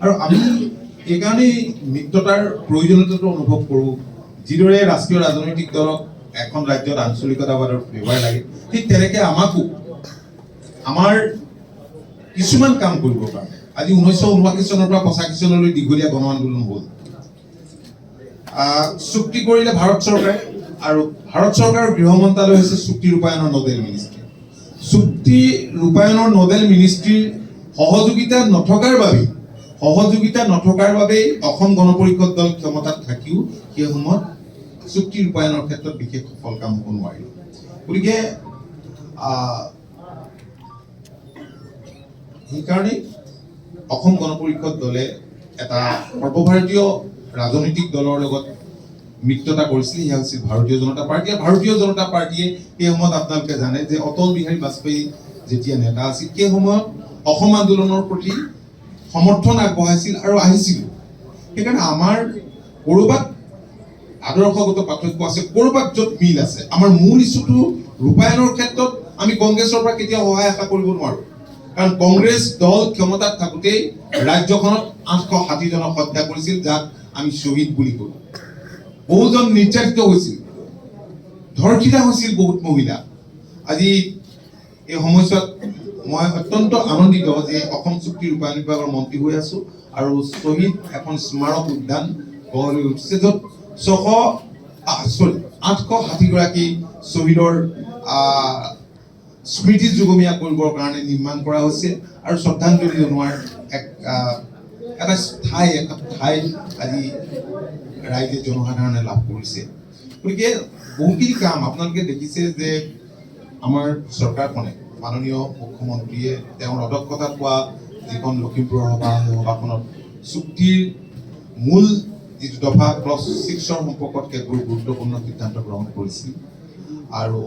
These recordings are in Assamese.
আৰু আমি এইকাৰণে মিত্ৰতাৰ প্ৰয়োজনীয়তাটো অনুভৱ কৰোঁ। যিদৰে ৰাষ্ট্ৰীয় ৰাজনৈতিক দলক এখন ৰাজ্যত আঞ্চলিকতাবাদৰ ফ্লেভাৰ লাগে, ঠিক তেনেকে আমাকো আমাৰ কিছুমান কাম কৰিবৰ কাৰণে আজি 1979 চনৰ পৰা 85 চনলৈ দীঘলীয়া গণ আন্দোলন হ'ল। চুক্তি কৰিলে ভাৰত চৰকাৰে, আৰু ভাৰত চৰকাৰৰ গৃহ মন্ত্ৰালয় হৈছে চুক্তি ৰূপায়ণৰ নডেল মিনিষ্ট্ৰী। চুক্তি ৰূপায়ণৰ নডেল মিনিষ্ট্ৰীৰ সহযোগিতা নথকাৰ বাবেই অসম গণ পৰিষদ দল ক্ষমতাত থাকিও সেই সময়ত চুক্তি ৰূপায়ণৰ ক্ষেত্ৰত বিশেষ সফল কাম হ'ব নোৱাৰিল। গতিকে সেইকাৰণে অসম গণ পৰিষদ দলে এটা সৰ্বভাৰতীয় ৰাজনৈতিক দলৰ লগত মিত্ৰতা কৰিছিল, সেয়া হৈছিল ভাৰতীয় জনতা পাৰ্টী। ভাৰতীয় জনতা পাৰ্টীয়ে সেই সময়ত আপোনালোকে জানে যে অটল বিহাৰী বাজপেয়ী যেতিয়া নেতা আছিল, সেই সময়ত অসম আন্দোলনৰ প্ৰতি সমৰ্থন আগবঢ়াইছিল আৰু আহিছিল। সেইকাৰণে আমাৰ ক'ৰবাত আদৰ্শগত পাৰ্থক্য আছে, ক'ৰবাত য'ত মিল আছে। আমাৰ মূল ইছ্যুটো ৰূপায়ণৰ ক্ষেত্ৰত আমি কংগ্ৰেছৰ পৰা কেতিয়াও সহায় আশা কৰিব নোৱাৰো, কাৰণ কংগ্ৰেছ দল ক্ষমতাত থাকোঁতেই ৰাজ্যখনত 860 জনক হত্যা কৰিছিল, যাক আমি শ্বহীদ বুলি কওঁ। বহুজন নিৰ্যাতিত হৈছিল, ধৰ্ষিতা হৈছিল বহুত মহিলা। আজি এই সময়ছোৱাত মই অত্যন্ত আনন্দিত যে অসম চুক্তি ৰূপায়ণ বিভাগৰ মন্ত্ৰী হৈ আছো, আৰু শ্বহীদ এখন স্মাৰক উদ্যান গঢ় লৈ উঠিছে, য'ত 860 গৰাকী শ্বহীদৰ স্মৃতি যুগমীয়া কৰিবৰ কাৰণে নিৰ্মাণ কৰা হৈছে, আৰু শ্ৰদ্ধাঞ্জলি জনোৱাৰ এটা ঠাই আজি ৰাইজে জনসাধাৰণে লাভ কৰিছে। গতিকে বহুখিনি কাম আপোনালোকে দেখিছে যে আমাৰ চৰকাৰখনে, মাননীয় মুখ্যমন্ত্ৰীয়ে তেওঁৰ অধ্যক্ষতাত পোৱা যিখন লখিমপুৰৰ সভা, সেই সভাখনত চুক্তিৰ মূল যিটো দফা ক্লজ 6ৰ সম্পৰ্কত কেতবোৰ গুৰুত্বপূৰ্ণ সিদ্ধান্ত গ্ৰহণ কৰিছিল, আৰু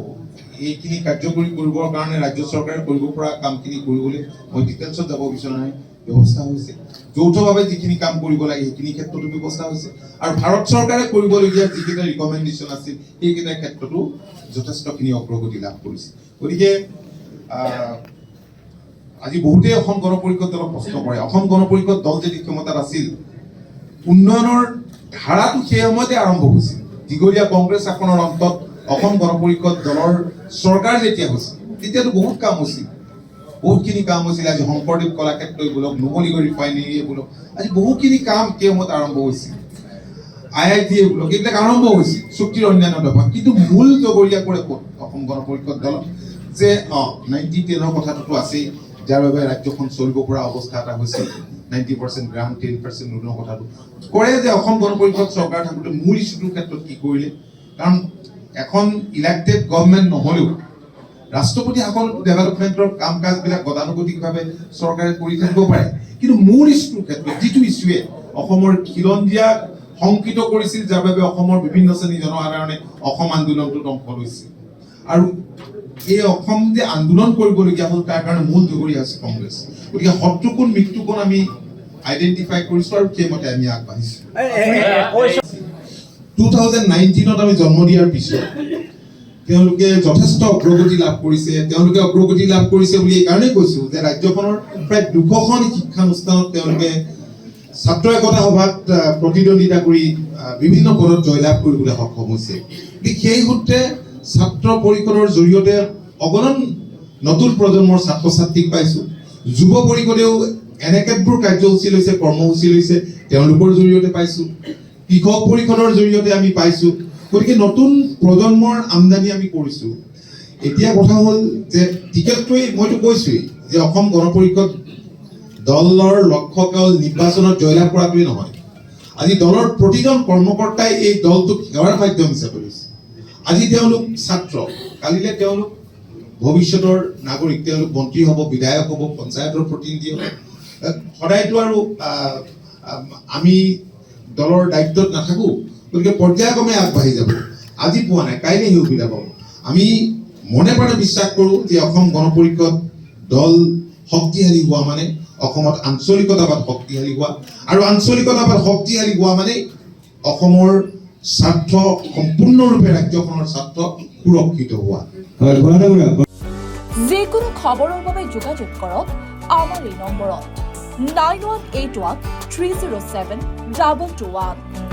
এইখিনি কাৰ্যকৰী কৰিবৰ কাৰণে ৰাজ্য চৰকাৰে কৰিব পৰা কামখিনি কৰিবলৈ মই ডিটেইলছত যাব বিচৰা নাই, ব্যৱস্থা হৈছে। যৌথভাৱে যিখিনি কাম কৰিব লাগে সেইখিনি ক্ষেত্ৰতো ব্যৱস্থা হৈছে, আৰু ভাৰত চৰকাৰে কৰিবলগীয়া যিকেইটা ৰিকমেণ্ডেশ্যন আছিল সেইকেইটাৰ ক্ষেত্ৰতো যথেষ্টখিনি অগ্ৰগতি লাভ কৰিছে। গতিকে আজি বহুতেই অসম গণ পৰিষদ দলক প্ৰশ্ন কৰে, অসম গণ পৰিষদ দল যদি ক্ষমতাত আছিল, উন্নয়নৰ ধাৰাটো সেই সময়তে আৰম্ভ হৈছিল। দীঘলীয়া কংগ্ৰেছ শাসনৰ অন্তত অসম গণ পৰিষদ দলৰ চৰকাৰ যেতিয়া হৈছিল, তেতিয়াতো বহুত কাম হৈছিল, বহুতখিনি কাম হৈছিল। আজি শংকৰদেৱ কলাক্ষেত্ৰই বোলক, নুমলীগড় ৰিফাইনেৰীয়ে বোলক, আজি বহুখিনি কাম সেই সময়ত আৰম্ভ হৈছিল। IIT বোলক, এইবিলাক আৰম্ভ হৈছিল চুক্তিৰ অন্যান্য দফা। কিন্তু মূল জগৰীয়া কৰে ক'ত অসম গণ পৰিষদ দলত, যে 90-10ৰ কথাটোতো আছেই, যাৰ বাবে ৰাজ্যখন চলিব পৰা অৱস্থা এটা হৈছিল। 90% গ্ৰাণ্ট, 10% লোনৰ কথাটো কৰে, যে অসম গণ পৰিষদ চৰকাৰ থাকোঁতে মূল ইছ্যুটোৰ ক্ষেত্ৰত কি কৰিলে। কাৰণ এখন ইলেক্টেড গভৰ্ণমেণ্ট নহ'লেও ৰাষ্ট্ৰপতি শাসন ডেভেলপমেণ্টৰ কাম কাজবিলাক গতানুগতিকভাৱে চৰকাৰে কৰি থাকিব পাৰে, কিন্তু মূল ইছ্যুটোৰ ক্ষেত্ৰত যিটো ইছ্যুৱে অসমৰ খিলঞ্জীয়াক শংকিত কৰিছিল, যাৰ বাবে অসমৰ বিভিন্ন শ্ৰেণীৰ জনসাধাৰণে অসম আন্দোলনটোত অংশ লৈছিল, আৰু এই অসম যে আন্দোলন কৰিবলগীয়া হ'ল তাৰ কাৰণে মূল জগৰীয়া হৈছে কংগ্ৰেছ। গতিকে শত্ৰুকোণ মৃত্যুকোণ আমি আইডেণ্টিফাই কৰিছোঁ, আৰু সেইমতে আমি আগবাঢ়িছোঁ। 2019ত আমি জন্ম দিয়াৰ পিছত তেওঁলোকে যথেষ্ট অগ্ৰগতি লাভ কৰিছে। তেওঁলোকে অগ্ৰগতি লাভ কৰিছে বুলি এইকাৰণেই কৈছোঁ যে ৰাজ্যখনৰ প্ৰায় 200খন শিক্ষানুষ্ঠানত তেওঁলোকে ছাত্ৰ একতা সভাত প্ৰতিদ্বন্দ্বিতা কৰি বিভিন্ন পদত জয়লাভ কৰিবলৈ সক্ষম হৈছে। সেই সূত্ৰে ছাত্ৰ পৰিষদৰ জৰিয়তে অগণন নতুন প্ৰজন্মৰ ছাত্ৰ ছাত্ৰীক পাইছোঁ। যুৱ পৰিষদেও এনেকেবোৰ কাৰ্যসূচী লৈছে, কৰ্মসূচী লৈছে, তেওঁলোকৰ জৰিয়তে পাইছোঁ। কৃষক পৰিষদৰ জৰিয়তে আমি পাইছোঁ। গতিকে নতুন প্ৰজন্মৰ আমদানি আমি কৰিছোঁ। এতিয়া কথা হ'ল যে টিকেটটোৱেই, মইতো কৈছোৱেই যে অসম গণ পৰিষদ দলৰ লক্ষ্য কেৱল নিৰ্বাচনত জয়লাভ কৰাটোৱেই নহয়। আজি দলৰ প্ৰতিজন কৰ্মকৰ্তাই এই দলটোক সেৱাৰ মাধ্যম হিচাপে লৈছে। আজি তেওঁলোক ছাত্ৰ, কালিলে তেওঁলোক ভৱিষ্যতৰ নাগৰিক, তেওঁলোক মন্ত্ৰী হ'ব, বিধায়ক হ'ব, পঞ্চায়তৰ প্ৰতিনিধি হ'ব। সদায়তো আৰু আমি দলৰ দায়িত্বত নাথাকোঁ, গতিকে পৰ্যায়ক্ৰমে আগবাঢ়ি যাব। আজি পোৱা নাই, কাইলৈ সেই সুবিধা পাব। আমি মনে প্ৰাণে বিশ্বাস কৰোঁ যে অসম গণ পৰিষদ দল শক্তিশালী হোৱা মানে অসমত আঞ্চলিকতাবাদ শক্তিশালী হোৱা, আৰু আঞ্চলিকতাবাদ শক্তিশালী হোৱা মানে অসমৰ স্বাৰ্থ সম্পূৰ্ণৰূপে ৰাজ্যখনৰ স্বাৰ্থ সুৰক্ষিত হোৱা। যিকোনো খবৰৰ বাবে যোগাযোগ কৰক আমাৰ এই নম্বৰত। 9181 307 221.